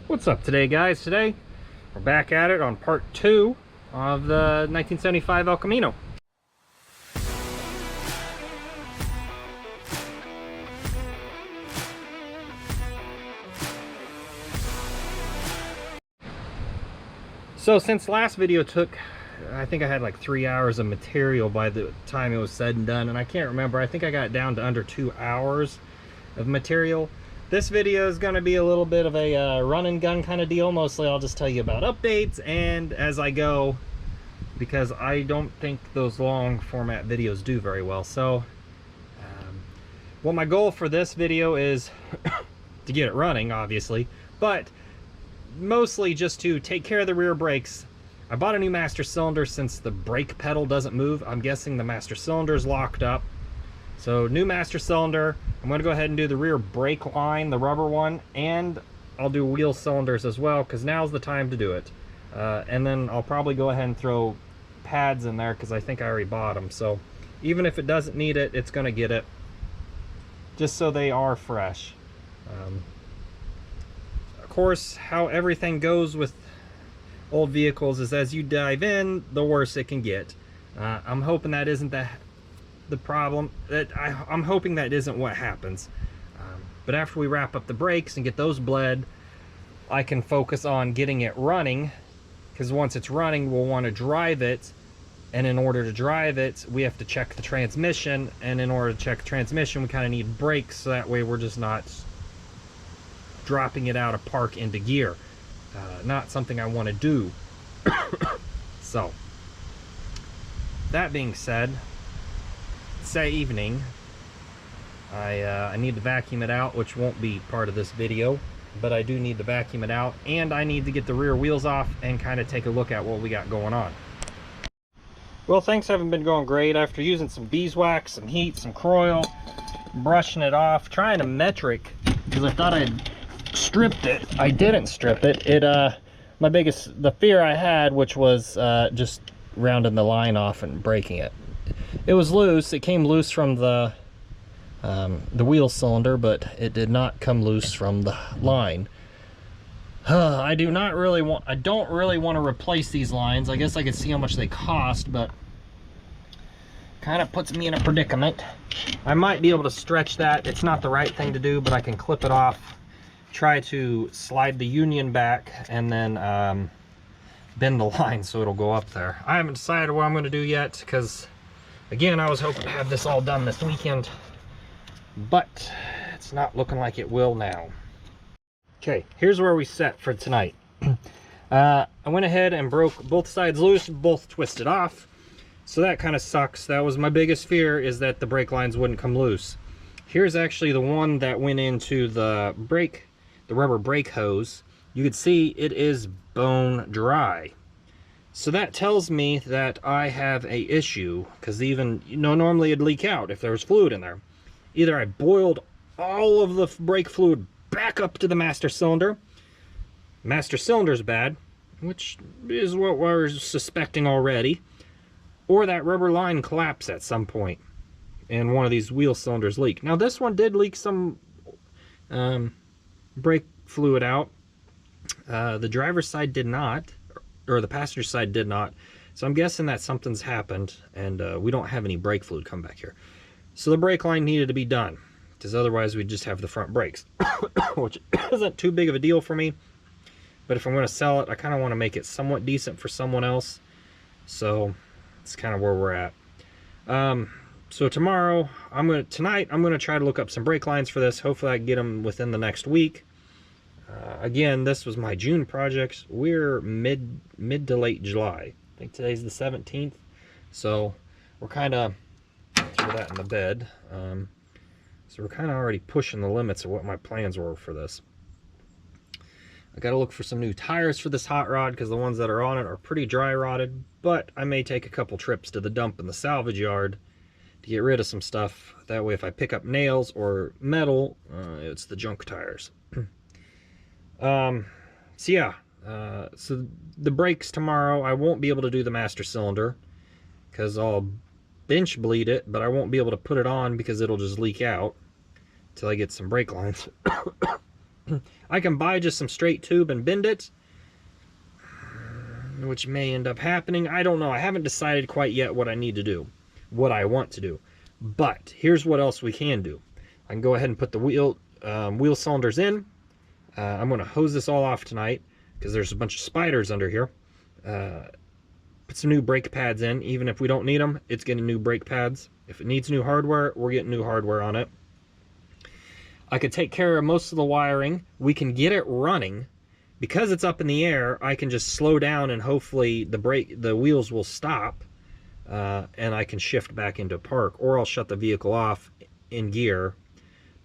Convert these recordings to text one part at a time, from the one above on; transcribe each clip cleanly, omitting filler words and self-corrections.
What's up today, guys? Today we're back at it on part 2 of the 1975 El Camino. So since last video took, I think I had like 3 hours of material by the time it was said and done, and I can't remember, I think I got down to under 2 hours of material. This video is going to be a little bit of a run and gun kind of deal. Mostly I'll just tell you about updates and as I go, because I don't think those long format videos do very well. So well, my goal for this video is to get it running, obviously, but mostly just to take care of the rear brakes. I bought a new master cylinder since the brake pedal doesn't move. I'm guessing the master cylinder is locked up. So new master cylinder. I'm going to go ahead and do the rear brake line, the rubber one, and I'll do wheel cylinders as well because now's the time to do it. And then I'll probably go ahead and throw pads in there because I think I already bought them. So even if it doesn't need it, it's going to get it, just so they are fresh. Of course, how everything goes with old vehicles is as you dive in, the worse it can get. I'm hoping that isn't the problem. I'm hoping that isn't what happens. But after we wrap up the brakes and get those bled, I can focus on getting it running, because once it's running, we'll want to drive it. And in order to drive it, we have to check the transmission. And in order to check the transmission, we kind of need brakes, so that way we're just not dropping it out of park into gear. Not something I want to do. So, that being said, this evening, I need to vacuum it out, which won't be part of this video, but I do need to vacuum it out, and I need to get the rear wheels off and kind of take a look at what we got going on. Well, things haven't been going great. After using some beeswax, some heat, some Croil, brushing it off, trying to metric, because I thought I'd stripped it. I didn't strip it. The fear I had, which was just rounding the line off and breaking it. It was loose. It came loose from the wheel cylinder, but it did not come loose from the line. I don't really want to replace these lines. I guess I could see how much they cost, but kind of puts me in a predicament. I might be able to stretch that. It's not the right thing to do, but I can clip it off, try to slide the union back, and then bend the line so it'll go up there. I haven't decided what I'm going to do yet, because again, I was hoping to have this all done this weekend, but it's not looking like it will now. Okay, here's where we set for tonight. I went ahead and broke both sides loose, both twisted off, so that kind of sucks. That was my biggest fear, is that the brake lines wouldn't come loose. Here's actually the one that went into the rubber brake hose. You can see it is bone dry. So that tells me that I have a issue, because even, normally it'd leak out if there was fluid in there. Either I boiled all of the brake fluid back up to the master cylinder. Master cylinder's bad, which is what we're suspecting already. Or that rubber line collapsed at some point and one of these wheel cylinders leak. Now this one did leak some brake fluid out. The driver's side did not, or the passenger side did not. So I'm guessing that something's happened, and we don't have any brake fluid come back here. So the brake line needed to be done, because otherwise we'd just have the front brakes, which isn't too big of a deal for me. But if I'm going to sell it, I kind of want to make it somewhat decent for someone else. So it's kind of where we're at. So tomorrow, tonight I'm going to try to look up some brake lines for this. Hopefully I can get them within the next week. Again, this was my June project. We're mid to late July. I think today's the 17th. So we're kind of, throw that in the bed. So we're kind of already pushing the limits of what my plans were for this. I got to look for some new tires for this hot rod, because the ones that are on it are pretty dry rotted. But I may take a couple trips to the dump in the salvage yard to get rid of some stuff. That way if I pick up nails or metal, it's the junk tires. So yeah, so the brakes tomorrow, I won't be able to do the master cylinder because I'll bench bleed it, but I won't be able to put it on because it'll just leak out till I get some brake lines. I can buy just some straight tube and bend it, which may end up happening. I don't know. I haven't decided quite yet what I need to do, what I want to do. But here's what else we can do. I can go ahead and put the wheel cylinders in. I'm going to hose this all off tonight because there's a bunch of spiders under here. Put some new brake pads in. Even if we don't need them, it's getting new brake pads. If it needs new hardware, we're getting new hardware on it. I could take care of most of the wiring. We can get it running. Because it's up in the air, I can just slow down and hopefully the wheels will stop, and I can shift back into park, or I'll shut the vehicle off in gear.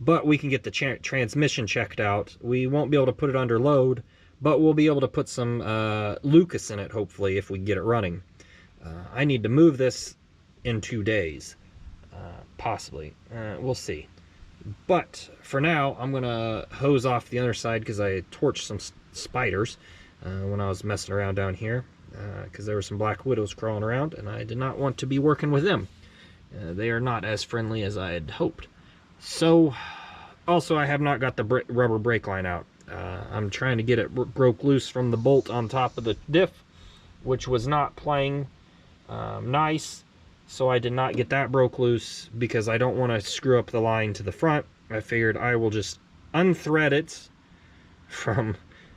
But we can get the transmission checked out. We won't be able to put it under load, but we'll be able to put some Lucas in it, hopefully, if we get it running. I need to move this in 2 days, possibly. We'll see. But for now, I'm going to hose off the other side because I torched some spiders when I was messing around down here, because there were some black widows crawling around, and I did not want to be working with them. They are not as friendly as I had hoped. So, also, I have not got the rubber brake line out. I'm trying to get it broke loose from the bolt on top of the diff, which was not playing nice. So I did not get that broke loose because I don't want to screw up the line to the front. I figured I will just unthread it from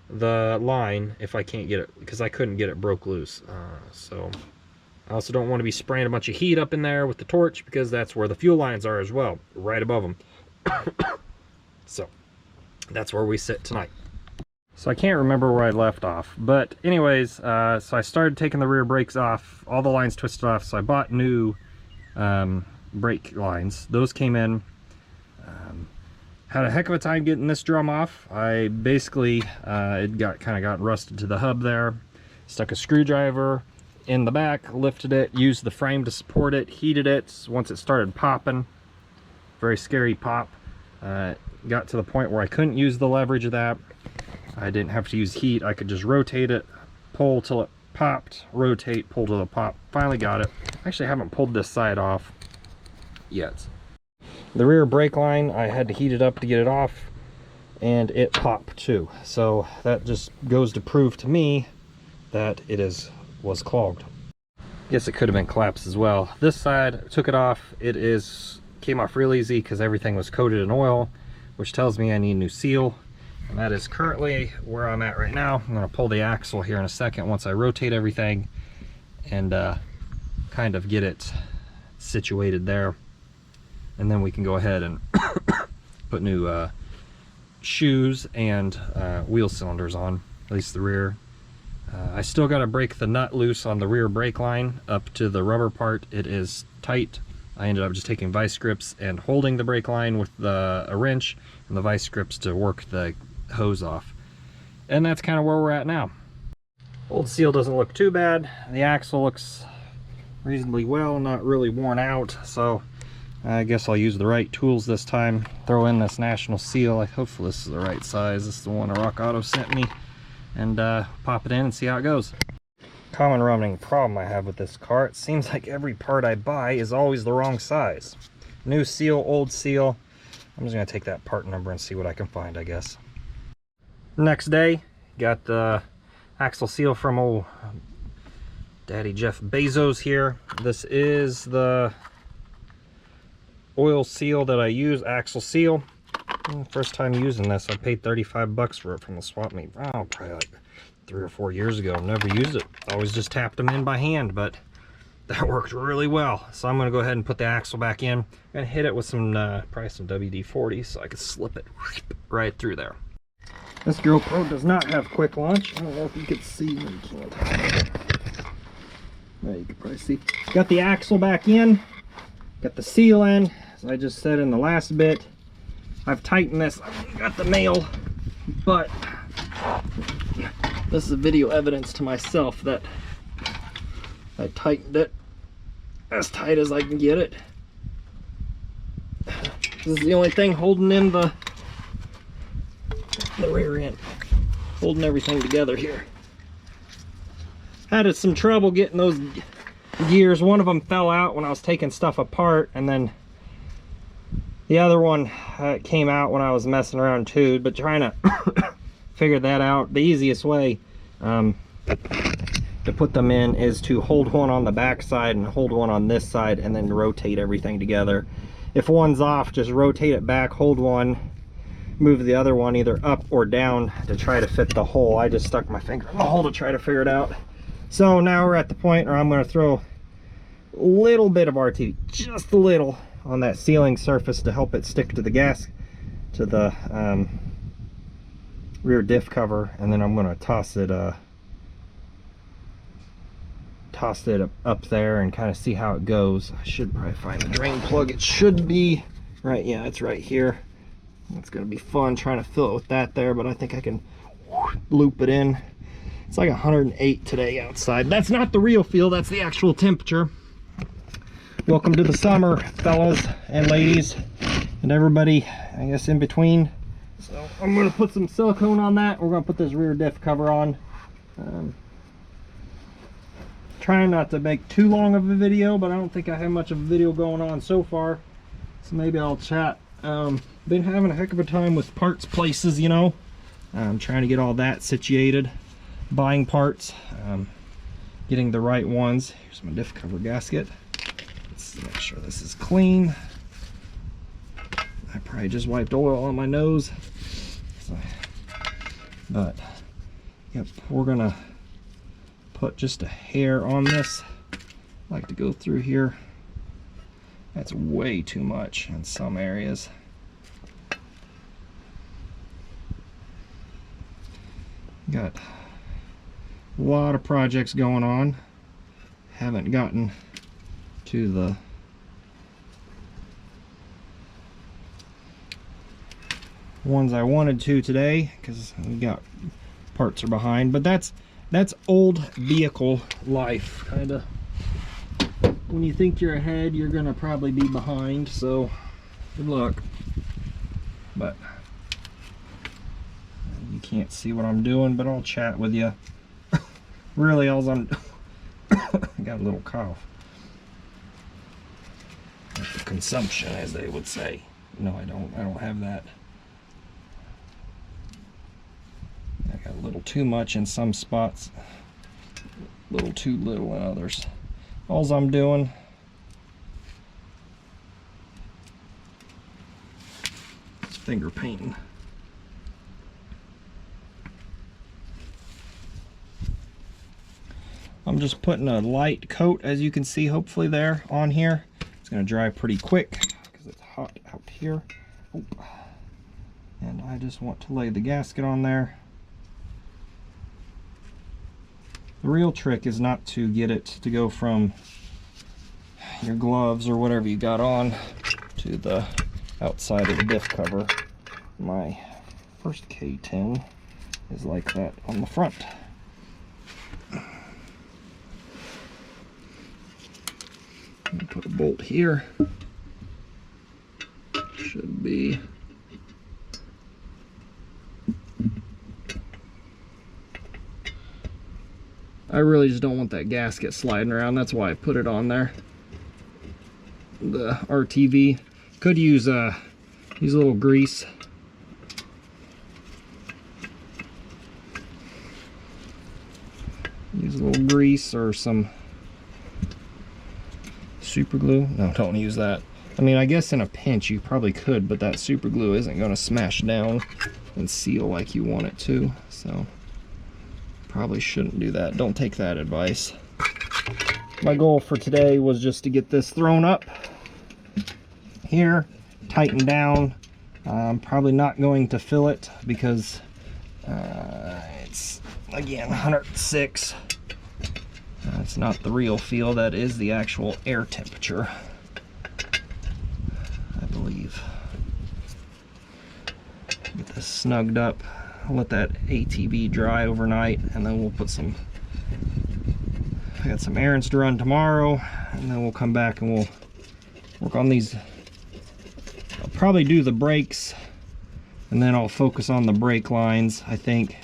the line if I can't get it, because I couldn't get it broke loose. So I also don't want to be spraying a bunch of heat up in there with the torch, because that's where the fuel lines are as well, right above them. So that's where we sit tonight. So I can't remember where I left off, but anyways, so I started taking the rear brakes off, all the lines twisted off, so I bought new brake lines. Those came in. Had a heck of a time getting this drum off. I basically, it kind of got rusted to the hub there. Stuck a screwdriver in the back, lifted it, used the frame to support it, heated it. Once it started popping, very scary pop. Got to the point where I couldn't use the leverage of that. I didn't have to use heat. I could just rotate it, pull till it popped, rotate, pull till it popped. Finally got it. Actually, I haven't pulled this side off yet. The rear brake line, I had to heat it up to get it off, and it popped too. So that just goes to prove to me that it was clogged. Guess it could have been collapsed as well. This side, took it off. Came off real easy because everything was coated in oil, which tells me I need a new seal. And that is currently where I'm at right now. I'm going to pull the axle here in a second once I rotate everything and kind of get it situated there. And then we can go ahead and put new shoes and wheel cylinders on, at least the rear. I still got to break the nut loose on the rear brake line up to the rubber part. It is tight. I ended up just taking vice grips and holding the brake line with a wrench and the vice grips to work the hose off. And that's kind of where we're at now. Old seal doesn't look too bad. The axle looks reasonably well, not really worn out. So I guess I'll use the right tools this time. Throw in this National Seal. Hopefully this is the right size. This is the one Rock Auto sent me. And pop it in and see how it goes. Common running problem I have with this car. It seems like every part I buy is always the wrong size. New seal, old seal. I'm just going to take that part number and see what I can find, I guess. Next day, got the axle seal from old Daddy Jeff Bezos here. This is the oil seal that I use, axle seal. First time using this, I paid 35 bucks for it from the swap meet. Oh, probably like 3 or 4 years ago. Never used it. Always just tapped them in by hand, but that worked really well. So I'm going to go ahead and put the axle back in. I'm going to hit it with some, probably some WD-40 so I can slip it right through there. This GoPro does not have quick launch. I don't know if you can see. No, you can't. There, you can probably see. Got the axle back in. Got the seal in. As I just said in the last bit, I've tightened this. I've got the nail, but this is video evidence to myself that I tightened it as tight as I can get it. This is the only thing holding in the rear end, holding everything together here. Had some trouble getting those gears. One of them fell out when I was taking stuff apart, and then The other one came out when I was messing around too, but trying to figure that out. The easiest way to put them in is to hold one on the back side and hold one on this side, and then rotate everything together. If one's off, just rotate it back, hold one, move the other one either up or down to try to fit the hole. I just stuck my finger in the hole to try to figure it out. So now we're at the point where I'm going to throw a little bit of RTV, just a little, on that sealing surface to help it stick to the gas, to the rear diff cover, and then I'm going to toss it up there and kind of see how it goes. I should probably find the drain plug. It should be right, yeah, it's right here. It's going to be fun trying to fill it with that there, but I think I can loop it in. It's like 108 today outside. That's not the real feel, that's the actual temperature. Welcome to the summer, fellas and ladies, and everybody, I guess, in between. So I'm going to put some silicone on that. We're going to put this rear diff cover on. Trying not to make too long of a video, but I don't think I have much of a video going on so far, so maybe I'll chat. Been having a heck of a time with parts places, you know. I'm trying to get all that situated, buying parts, getting the right ones. Here's my diff cover gasket. Make sure this is clean. I probably just wiped oil on my nose. So, but yep, we're gonna put just a hair on this. I like to go through here. That's way too much in some areas. Got a lot of projects going on. Haven't gotten to the ones I wanted to today because we got parts are behind, but that's old vehicle life, kind of. When you think you're ahead, you're gonna probably be behind, so good luck. But you can't see what I'm doing, but I'll chat with you. Really, all I'm I got a little cough. Consumption, as they would say. No, I don't have that. I got a little too much in some spots, a little too little in others. All I'm doing is finger painting. I'm just putting a light coat, as you can see, hopefully there on here. It's going to dry pretty quick because it's hot out here. Oh. And I just want to lay the gasket on there. The real trick is not to get it to go from your gloves or whatever you got on to the outside of the diff cover. My first K10 is like that on the front. Put a bolt here. Should be. I really just don't want that gasket sliding around. That's why I put it on there. The RTV. Could use a little grease. Use a little grease or some super glue. No, don't use that. I mean, I guess in a pinch you probably could, but that super glue isn't going to smash down and seal like you want it to, so probably shouldn't do that. Don't take that advice. My goal for today was just to get this thrown up here, tighten down. I'm probably not going to fill it because it's, again, 106. That's not the real feel, that is the actual air temperature, I believe. Get this snugged up. I'll let that ATV dry overnight, and then we'll put some, I got some errands to run tomorrow, and then we'll come back and we'll work on these. I'll probably do the brakes, and then I'll focus on the brake lines, I think.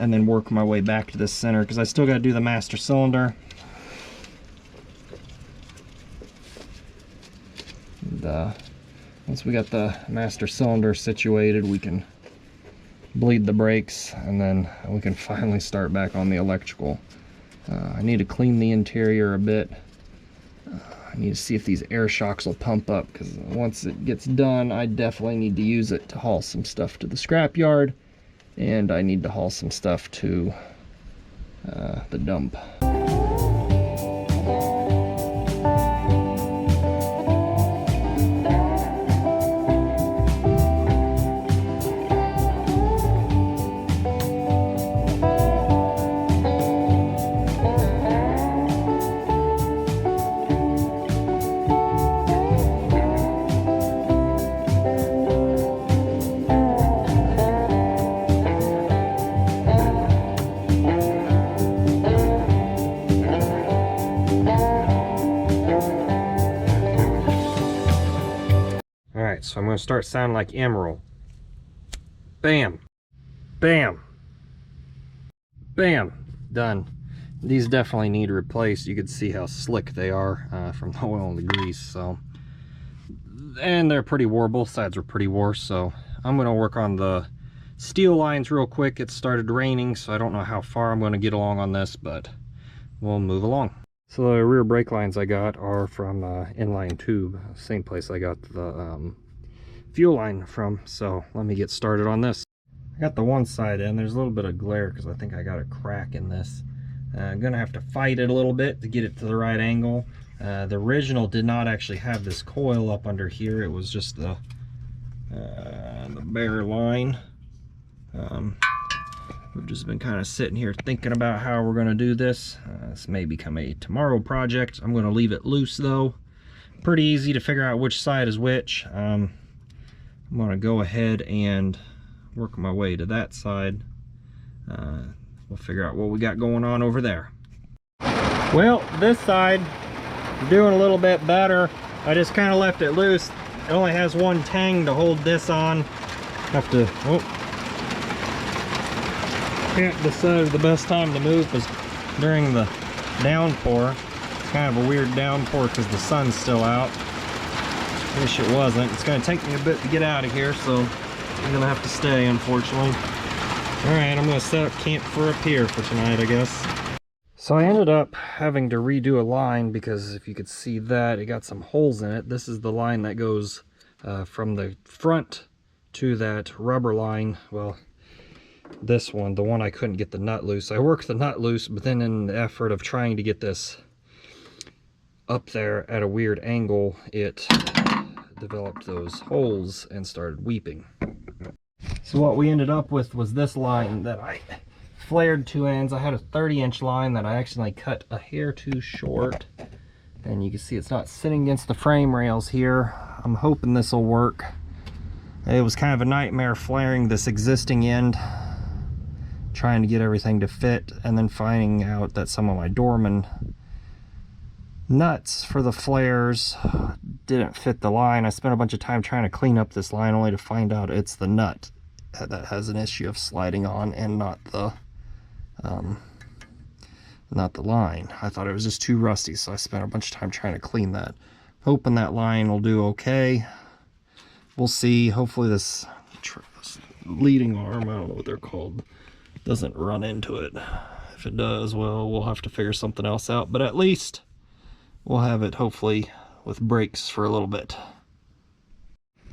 And then work my way back to this center because I still got to do the master cylinder. And, once we got the master cylinder situated, we can bleed the brakes, and then we can finally start back on the electrical. I need to clean the interior a bit. I need to see if these air shocks will pump up, because once it gets done, I definitely need to use it to haul some stuff to the scrapyard, and I need to haul some stuff to the dump. So I'm going to start sounding like Emerald. Bam. Bam. Bam. Done. These definitely need replaced. You can see how slick they are from the oil and the grease. So, and they're pretty wore. Both sides were pretty wore. So I'm going to work on the steel lines real quick. It started raining, so I don't know how far I'm going to get along on this, but we'll move along. So the rear brake lines I got are from inline tube. Same place I got the fuel line from. So let me get started on this. I got the one side in. There's a little bit of glare because I think I got a crack in this. I'm gonna have to fight it a little bit to get it to the right angle. The original did not actually have this coil up under here. It was just the bare line. We've just been kind of sitting here thinking about how we're going to do this. This may become a tomorrow project. I'm going to leave it loose though. Pretty easy to figure out which side is which. I'm going to go ahead and work my way to that side. We'll figure out what we got going on over there. Well, this side is doing a little bit better. I just kind of left it loose. It only has one tang to hold this on. Have to, can't decide the best time to move was during the downpour. It's kind of a weird downpour because the sun's still out. Wish it wasn't. It's going to take me a bit to get out of here, so I'm going to have to stay, unfortunately. Alright, I'm going to set up camp for up here for tonight, I guess. So I ended up having to redo a line because if you could see that, it got some holes in it. This is the line that goes from the front to that rubber line. Well, this one, the one I couldn't get the nut loose. I worked the nut loose, but then in the effort of trying to get this up there at a weird angle, it developed those holes and started weeping. So what we ended up with was this line that I flared two ends. I had a 30-inch line that I accidentally cut a hair too short, and you can see it's not sitting against the frame rails here. I'm hoping this will work. It was kind of a nightmare flaring this existing end, trying to get everything to fit, and then finding out that some of my Dorman nuts for the flares didn't fit the line. I spent a bunch of time trying to clean up this line only to find out it's the nut that has an issue of sliding on and not the line. I thought it was just too rusty, so I spent a bunch of time trying to clean that. Hoping that line will do okay. We'll see. Hopefully this leading arm, I don't know what they're called, doesn't run into it. If it does, well, we'll have to figure something else out, but at least we'll have it hopefully with brakes for a little bit.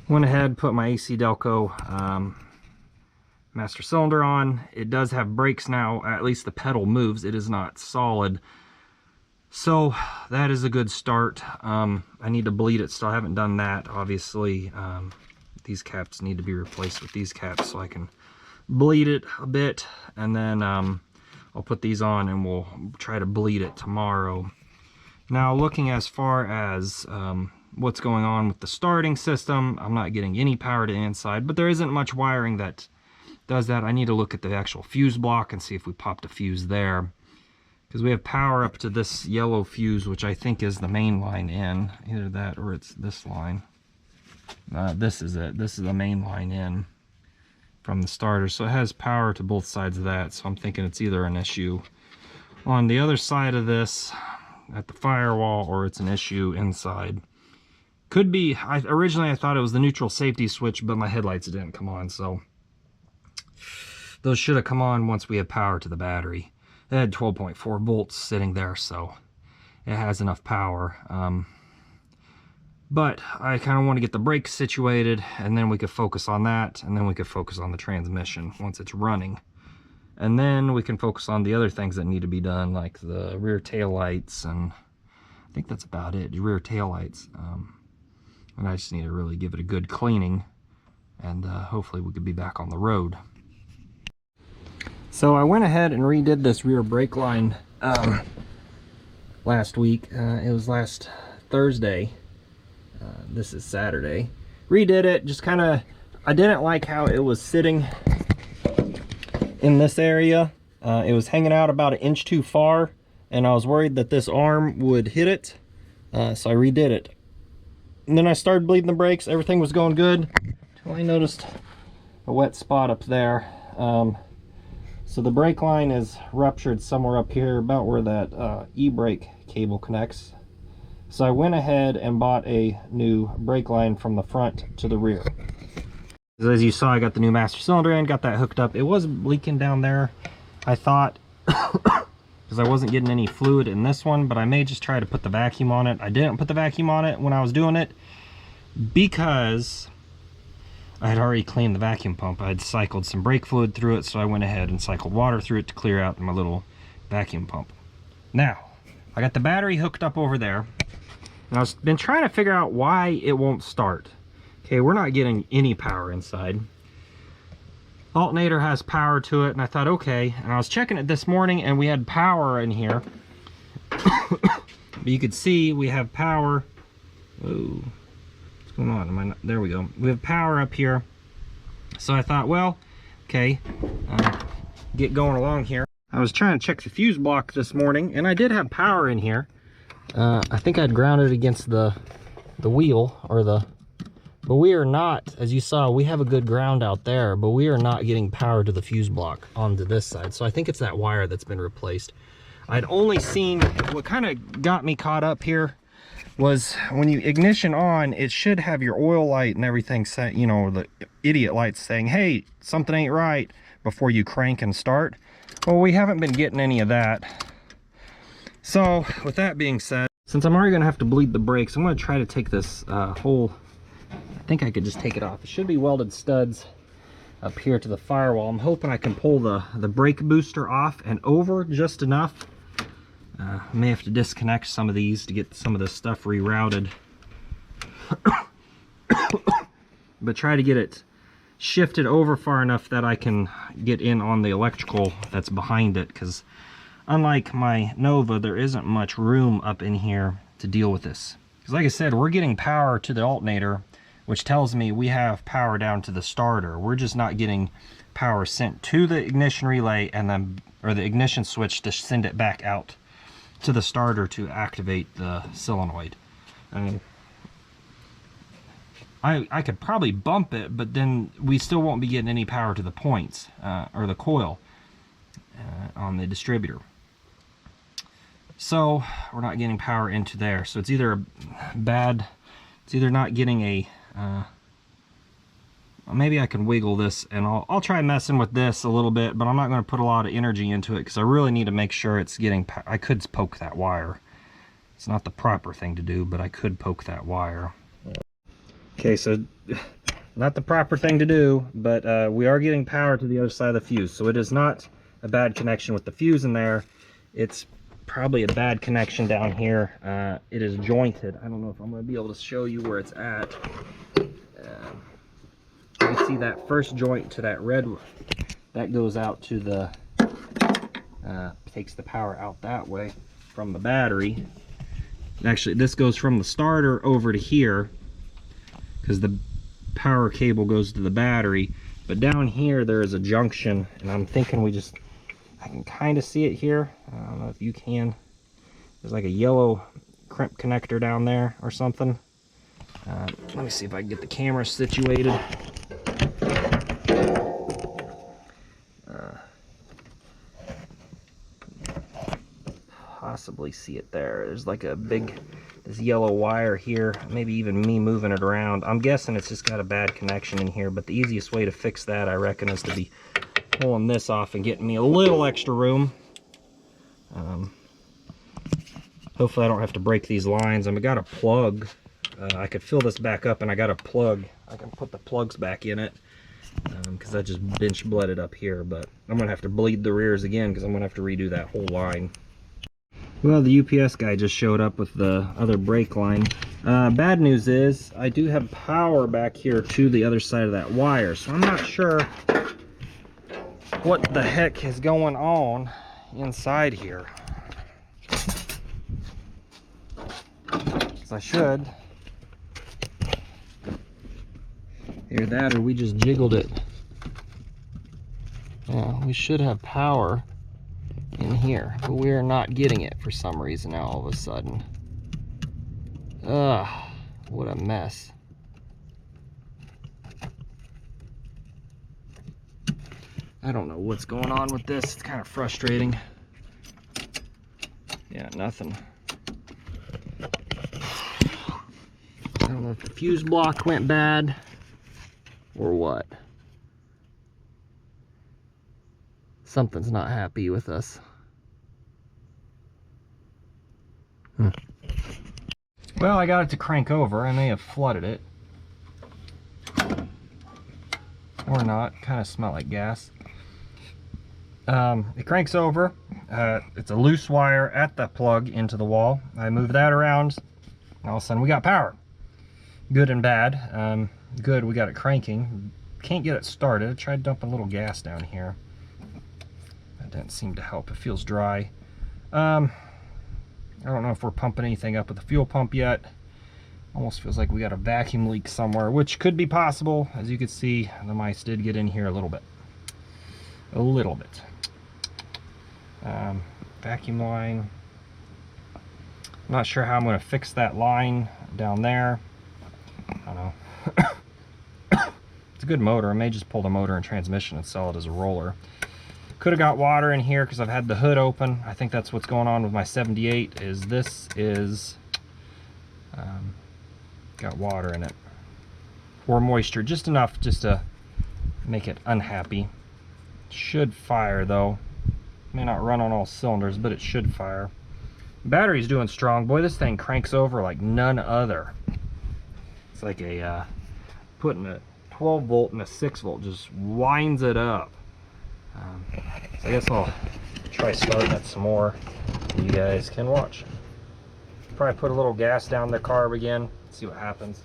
Went ahead, put my AC Delco master cylinder on. It does have brakes now. At least the pedal moves. It is not solid, so that is a good start. I need to bleed it still. I haven't done that, obviously. These caps need to be replaced with these caps so I can bleed it a bit, and then I'll put these on and we'll try to bleed it tomorrow. Now, looking as far as what's going on with the starting system, I'm not getting any power to the inside, but there isn't much wiring that does that. I need to look at the actual fuse block and see if we popped a fuse there, because we have power up to this yellow fuse, which I think is the main line in. Either that or it's this line. This is it. This is the main line in from the starter, so it has power to both sides of that. So I'm thinking it's either an issue on the other side of this at the firewall, or it's an issue inside Could be, originally I thought it was the neutral safety switch, but my headlights didn't come on, so those should have come on once we had power to the battery. It had 12.4 volts sitting there, so it has enough power. But I kind of want to get the brakes situated, and then we could focus on that, and then we could focus on the transmission once it's running. And then we can focus on the other things that need to be done, like the rear tail lights, and I think that's about it, the rear tail lights. And I just need to really give it a good cleaning, and hopefully we could be back on the road. So I went ahead and redid this rear brake line last week. It was last Thursday. This is Saturday. Redid it, just kind of, I didn't like how it was sitting in this area. It was hanging out about 1 inch too far, and I was worried that this arm would hit it, so I redid it. And then I started bleeding the brakes. Everything was going good until I noticed a wet spot up there. So the brake line is ruptured somewhere up here, about where that e-brake cable connects. So I went ahead and bought a new brake line from the front to the rear. As you saw, I got the new master cylinder in, got that hooked up. It was leaking down there, I thought, because I wasn't getting any fluid in this one, but I may just try to put the vacuum on it. I didn't put the vacuum on it when I was doing it because I had already cleaned the vacuum pump. I had cycled some brake fluid through it, so I went ahead and cycled water through it to clear out my little vacuum pump. Now, I got the battery hooked up over there, and I've been trying to figure out why it won't start. Okay, we're not getting any power inside. Alternator has power to it, and I thought, okay. And I was checking it this morning, and we had power in here. But you could see we have power. Oh, what's going on? Am I not? There we go. We have power up here. So I thought, well, okay, get going along here. I was trying to check the fuse block this morning, and I did have power in here. I think I'd grounded against the wheel, or but we are not, as you saw, we have a good ground out there, but we are not getting power to the fuse block onto this side. So I think it's that wire that's been replaced. I'd only seen, what kind of got me caught up here was when you ignition on, it should have your oil light and everything set, you know, the idiot lights saying, hey, something ain't right, before you crank and start. Well, we haven't been getting any of that. So with that being said, since I'm already gonna have to bleed the brakes, I'm gonna try to take this whole, I think I could just take it off. It should be welded studs up here to the firewall. I'm hoping I can pull the brake booster off and over just enough. I may have to disconnect some of these to get some of this stuff rerouted. But try to get it shifted over far enough that I can get in on the electrical that's behind it, because unlike my Nova, there isn't much room up in here to deal with this. Because like I said, we're getting power to the alternator, which tells me we have power down to the starter. We're just not getting power sent to the ignition relay and then, or the ignition switch to send it back out to the starter to activate the solenoid. I could probably bump it, but then we still won't be getting any power to the points or the coil on the distributor. So we're not getting power into there. So it's either it's either not getting a maybe I can wiggle this, and I'll try messing with this a little bit, but I'm not going to put a lot of energy into it because I really need to make sure it's getting I could poke that wire. It's not the proper thing to do, but I could poke that wire. Okay, so not the proper thing to do, but we are getting power to the other side of the fuse, so it is not a bad connection with the fuse in there. It's probably a bad connection down here. It is jointed. I don't know if I'm going to be able to show you where it's at. You see that first joint to that red, that goes out to the, takes the power out that way from the battery. Actually, this goes from the starter over to here, because the power cable goes to the battery. But down here there is a junction, and I'm thinking I can kind of see it here. I don't know if you can. There's like a yellow crimp connector down there or something. Let me see if I can get the camera situated. Possibly see it there. There's like a big this yellow wire here, maybe even me moving it around. I'm guessing it's just got a bad connection in here, but the easiest way to fix that, I reckon, is to be pulling this off and getting me a little extra room. Hopefully I don't have to break these lines. I've got a plug. I could fill this back up, and I got a plug. I can put the plugs back in it because I just bench blooded up here, but I'm gonna have to bleed the rears again because I'm gonna have to redo that whole line. Well, the UPS guy just showed up with the other brake line. Bad news is I do have power back here to the other side of that wire, so I'm not sure what the heck is going on inside here. I should. Either that or we just jiggled it. Yeah, we should have power in here, but we are not getting it for some reason now all of a sudden. Ugh, what a mess. I don't know what's going on with this. It's kind of frustrating. Yeah, nothing. I don't know if the fuse block went bad or what. Something's not happy with us. Well, I got it to crank over. I may have flooded it. Or not. Kind of smelled like gas. It cranks over. It's a loose wire at the plug into the wall. I move that around. And all of a sudden we got power. Good and bad. Good, we got it cranking. Can't get it started. I tried dumping a little gas down here. That didn't seem to help. It feels dry. I don't know if we're pumping anything up with the fuel pump yet. Almost feels like we got a vacuum leak somewhere, which could be possible. As you can see, the mice did get in here a little bit. A little bit. Vacuum line. I'm not sure how I'm going to fix that line down there. I don't know. It's a good motor. I may just pull the motor and transmission and sell it as a roller. Could have got water in here because I've had the hood open. I think that's what's going on with my 78. Is this is got water in it, or moisture, just enough just to make it unhappy. Should fire though. May not run on all cylinders, but it should fire. Battery's doing strong. Boy, this thing cranks over like none other. It's like a putting a 12 volt and a 6 volt, just winds it up. So I guess I'll try starting it some more. You guys can watch. Probably put a little gas down the carb again, see what happens.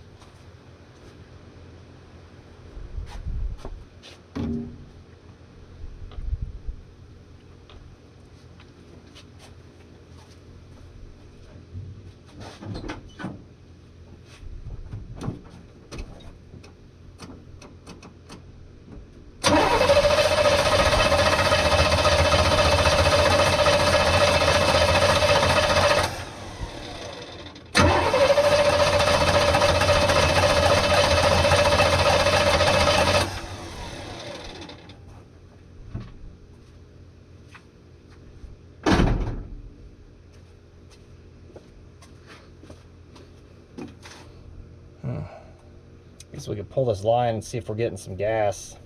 Guess we could pull this line and see if we're getting some gas.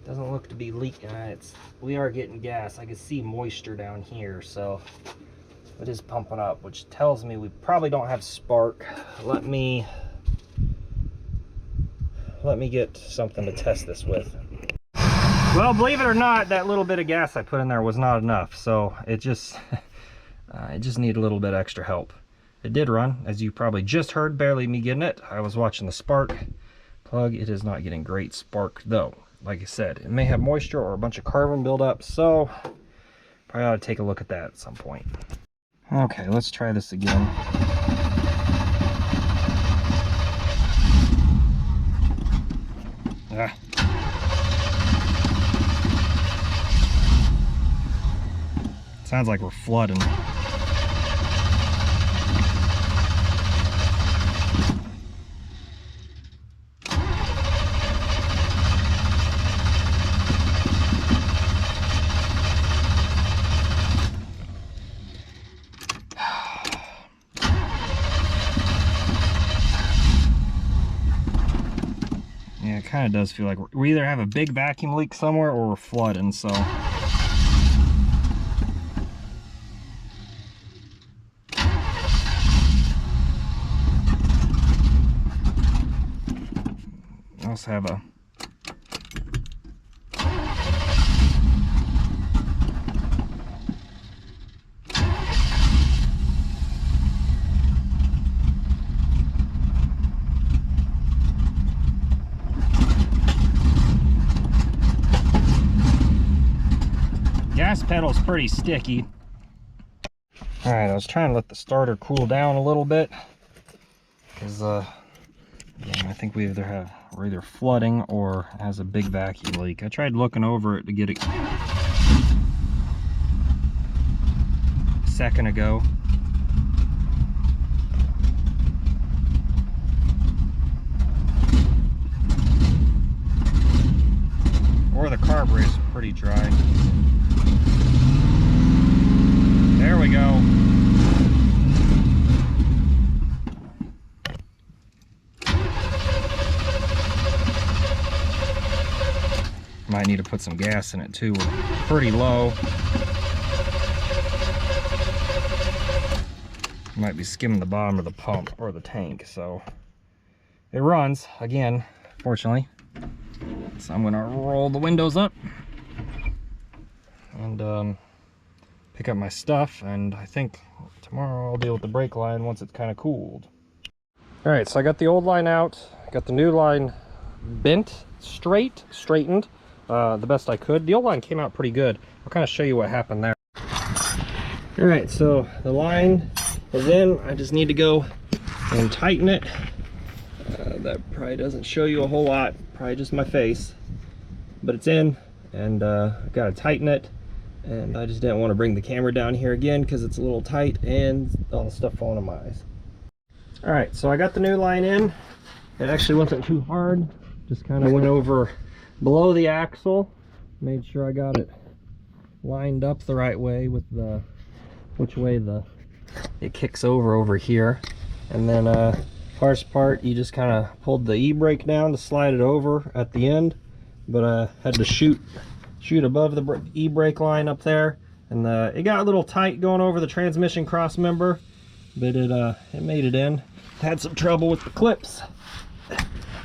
Doesn't look to be leaking. We are getting gas. I can see moisture down here, so it is pumping up, which tells me we probably don't have spark. Let me get something to test this with. Well, believe it or not, that little bit of gas I put in there was not enough, so it just needed a little bit extra help. It did run, as you probably just heard, barely me getting it. I was watching the spark plug. It is not getting great spark though. Like I said, it may have moisture or a bunch of carbon buildup, so probably ought to take a look at that at some point. Okay, let's try this again. Sounds like we're flooding. kind of does feel like we either have a big vacuum leak somewhere or we're flooding, so. I also have a gas pedal's pretty sticky. All right, I was trying to let the starter cool down a little bit because I think we're either flooding or has a big vacuum leak. I tried looking over it to get it a second ago. Or the carburetor is pretty dry. There we go. Might need to put some gas in it too. We're pretty low. Might be skimming the bottom of the pump or the tank, so it runs again, fortunately. So I'm gonna roll the windows up and pick up my stuff, and I think tomorrow I'll deal with the brake line once it's kind of cooled. All right, so I got the old line out, got the new line bent, straightened the best I could. The old line came out pretty good. I'll kind of show you what happened there. All right, so the line is in. I just need to go and tighten it. That probably doesn't show you a whole lot, probably just my face, but it's in, and I've got to tighten it. And I just didn't want to bring the camera down here again because it's a little tight and all the stuff falling in my eyes. All right, so I got the new line in. It actually wasn't too hard. Just kind of went over below the axle, made sure I got it lined up the right way with the which way it kicks over here. And then hardest part, you just kind of pulled the e-brake down to slide it over at the end, but I had to shoot above the e-brake line up there, and it got a little tight going over the transmission cross member, but it made it in. Had some trouble with the clips.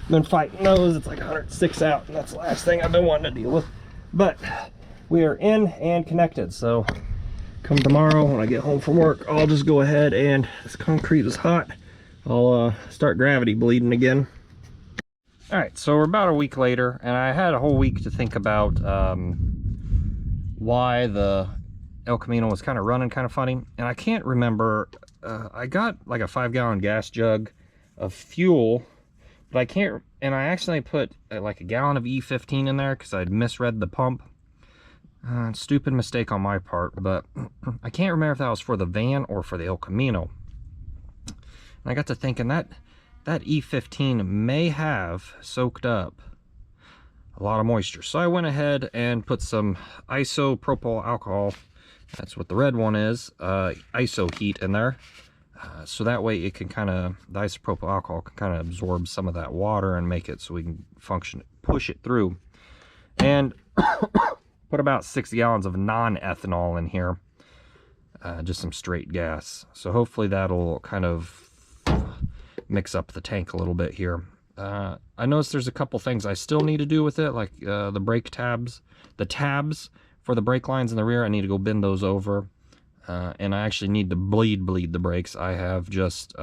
Been fighting those. It's like 106 out, and that's the last thing I've been wanting to deal with. But we are in and connected, so come tomorrow when I get home from work, I'll just go ahead, and this concrete is hot, I'll start gravity bleeding again. All right, so we're about a week later, and I had a whole week to think about why the El Camino was kind of running kind of funny. And I can't remember, I got like a 5-gallon gas jug of fuel, but I can't, and I accidentally put like a gallon of E15 in there because I'd misread the pump. Stupid mistake on my part, but I can't remember if that was for the van or for the El Camino. And I got to thinking that E15 may have soaked up a lot of moisture. So I went ahead and put some isopropyl alcohol, that's what the red one is, iso heat in there. So that way it can the isopropyl alcohol can kind of absorb some of that water and make it so we can push it through. And put about 6 gallons of non-ethanol in here, just some straight gas. So hopefully that'll kind of mix up the tank a little bit here. I noticed there's a couple things I still need to do with it, like the brake tabs, the tabs for the brake lines in the rear. I need to go bend those over, and I actually need to bleed the brakes. I have just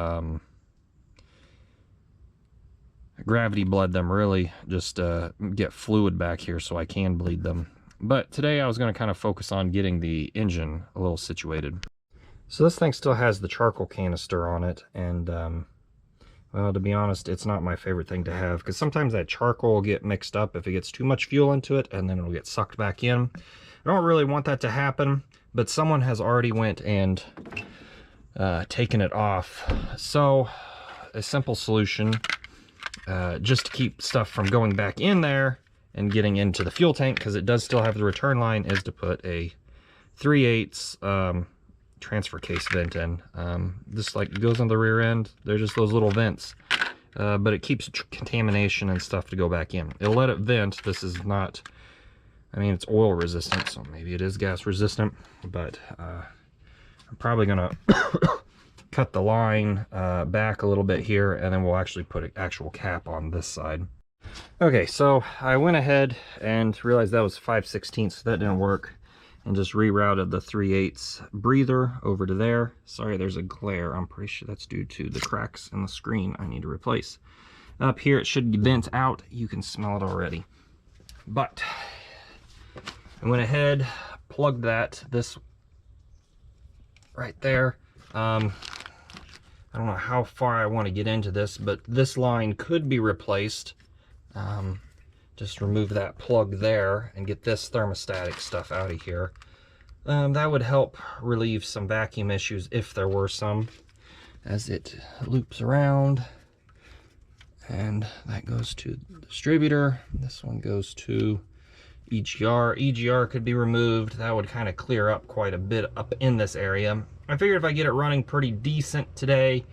gravity bled them, really just get fluid back here so I can bleed them. But today I was going to kind of focus on getting the engine a little situated. So this thing still has the charcoal canister on it, and well, to be honest, it's not my favorite thing to have, because sometimes that charcoal will get mixed up if it gets too much fuel into it, and then it'll get sucked back in. I don't really want that to happen, but someone has already went and taken it off. So a simple solution, just to keep stuff from going back in there and getting into the fuel tank, because it does still have the return line, is to put a 3/8 transfer case vent in. This like goes on the rear end. They're just those little vents, but it keeps contamination and stuff to go back in. It'll let it vent. This is not, I mean, it's oil resistant, so maybe it is gas resistant, but I'm probably gonna cut the line back a little bit here, and then we'll actually put an actual cap on this side. Okay, so I went ahead and realized that was 5/16, so that didn't work, and just rerouted the 3/8 breather over to there. Sorry, there's a glare. I'm pretty sure that's due to the cracks in the screen I need to replace. Up here, it should vent out. You can smell it already. But I went ahead, plugged this right there. I don't know how far I want to get into this, but this line could be replaced. Just remove that plug there and get this thermostatic stuff out of here. That would help relieve some vacuum issues if there were some, as it loops around. And that goes to the distributor. This one goes to EGR. EGR could be removed. That would kind of clear up quite a bit up in this area. I figured if I get it running pretty decent today,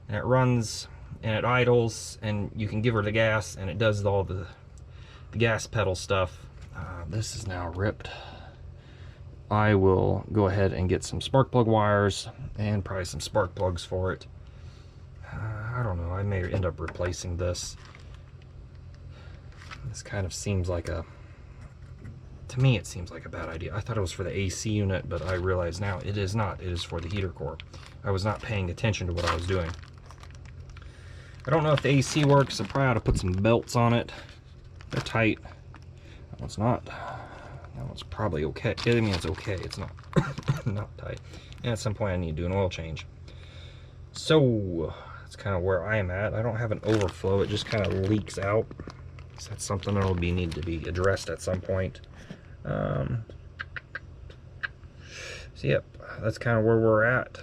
and it runs and it idles, and you can give her the gas, and it does all the gas pedal stuff. This is now ripped. I will go ahead and get some spark plug wires and probably some spark plugs for it. I don't know, I may end up replacing this. This kind of seems like to me it seems like a bad idea. I thought it was for the AC unit, but I realize now it is not. It is for the heater core. I was not paying attention to what I was doing. I don't know if the AC works. I probably ought to put some belts on it. They're tight. That one's not. That one's probably okay. I mean, it's okay. It's not not tight. And at some point I need to do an oil change. So that's kind of where I am at. I don't have an overflow. It just kind of leaks out. So that's something that'll need to be addressed at some point. So yep, that's kind of where we're at.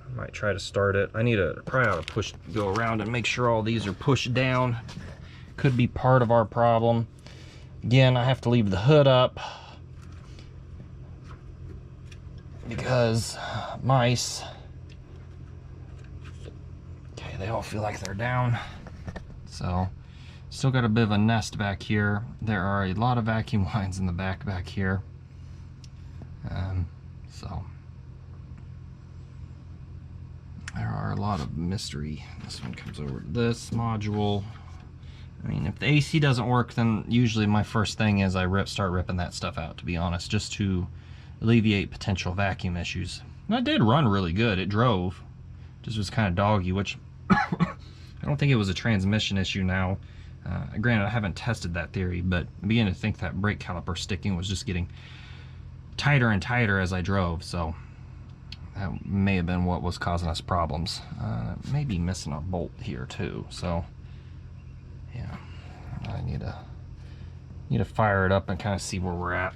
I might try to start it. I need to probably ought to go around and make sure all these are pushed down. Could be part of our problem. Again, I have to leave the hood up because mice, okay, they all feel like they're down. So still got a bit of a nest back here. There are a lot of vacuum lines in the back here. So there are a lot of mystery. This one comes over to this module. I mean, if the AC doesn't work, then usually my first thing is I start ripping that stuff out, to be honest, just to alleviate potential vacuum issues. And that did run really good. It drove. Just was kind of doggy, which I don't think it was a transmission issue now. Granted, I haven't tested that theory, but I began to think that brake caliper sticking was just getting tighter and tighter as I drove, so that may have been what was causing us problems. Maybe missing a bolt here too, so yeah, I need to fire it up and kind of see where we're at.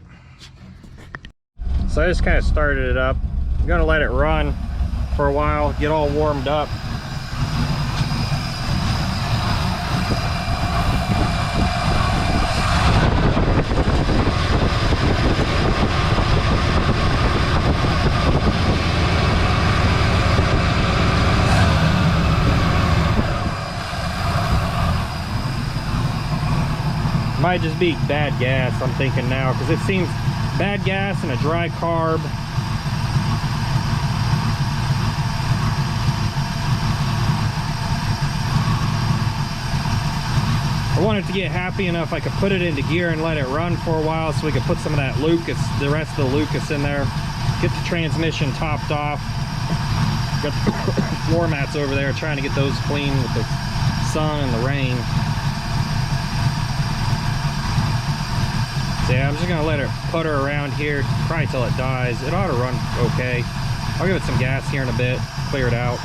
So I just kind of started it up. I'm gonna let it run for a while, get all warmed up. Might just be bad gas, I'm thinking now, because it seems bad gas and a dry carb. I want it to get happy enough I could put it into gear and let it run for a while so we could put some of that Lucas, the rest of the Lucas in there, get the transmission topped off. Got the floor mats over there, trying to get those clean with the sun and the rain. So yeah, I'm just gonna let it putter around here probably till it dies. It ought to run okay. I'll give it some gas here in a bit, clear it out.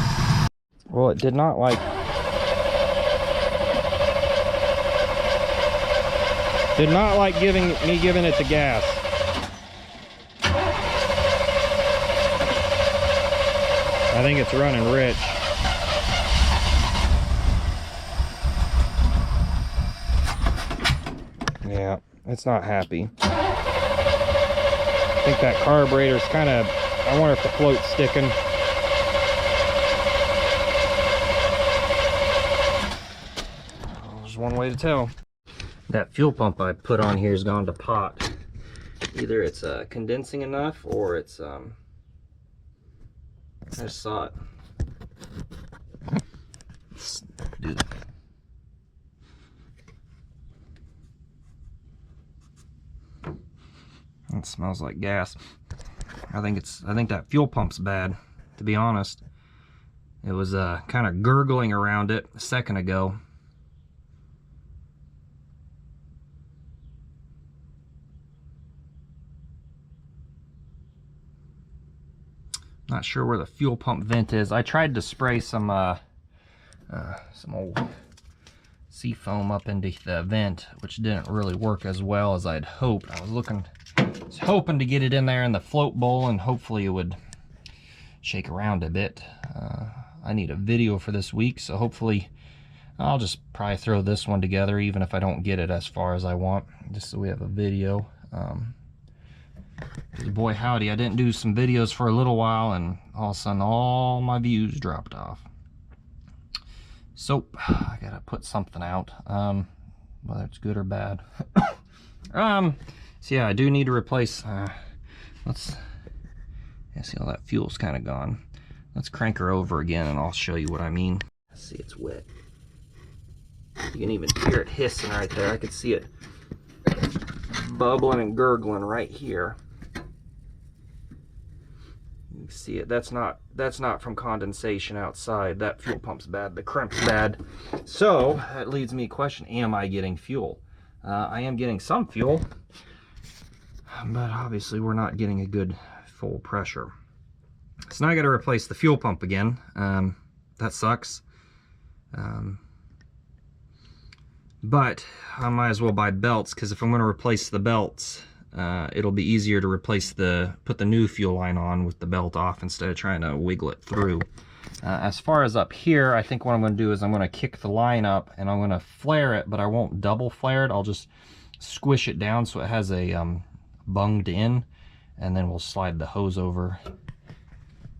Well, it did not like giving it the gas. I think it's running rich. Yeah, it's not happy. I think that carburetor's kind of, I wonder if the float's sticking. one way to tell. That fuel pump I put on here has gone to pot. Either it's condensing enough, or it's I just saw it. Let's do that. It smells like gas. I think that fuel pump's bad, to be honest. It was kind of gurgling around it a second ago. Not sure where the fuel pump vent is. I tried to spray some old sea foam up into the vent, which didn't really work as well as I'd hoped. I was hoping to get it in there in the float bowl and hopefully it would shake around a bit. I need a video for this week, so hopefully I'll just probably throw this one together even if I don't get it as far as I want, just so we have a video. Because boy howdy, I didn't do some videos for a little while and all of a sudden all my views dropped off. So I gotta put something out, whether it's good or bad. So yeah, I do need to replace, see, all that fuel's kind of gone. Let's crank her over again and I'll show you what I mean. See, it's wet. You can even hear it hissing right there. I can see it bubbling and gurgling right here. You can see it. That's not from condensation outside. That fuel pump's bad. The crimp's bad. So that leads me to question, am I getting fuel? I am getting some fuel, but obviously we're not getting a good full pressure. So now I got to replace the fuel pump again. That sucks. But I might as well buy belts, because if I'm going to replace the belts, it'll be easier to put the new fuel line on with the belt off instead of trying to wiggle it through. As far as up here, I think what I'm going to do is I'm going to kick the line up and I'm going to flare it, but I won't double flare it. I'll just squish it down so it has a bunged in, and then we'll slide the hose over.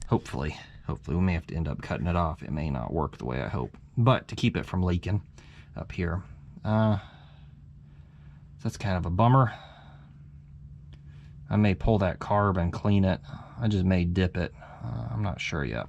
Hopefully we may have to end up cutting it off. It may not work the way I hope, but to keep it from leaking up here. That's kind of a bummer. I may pull that carb and clean it. I just may dip it. I'm not sure yet.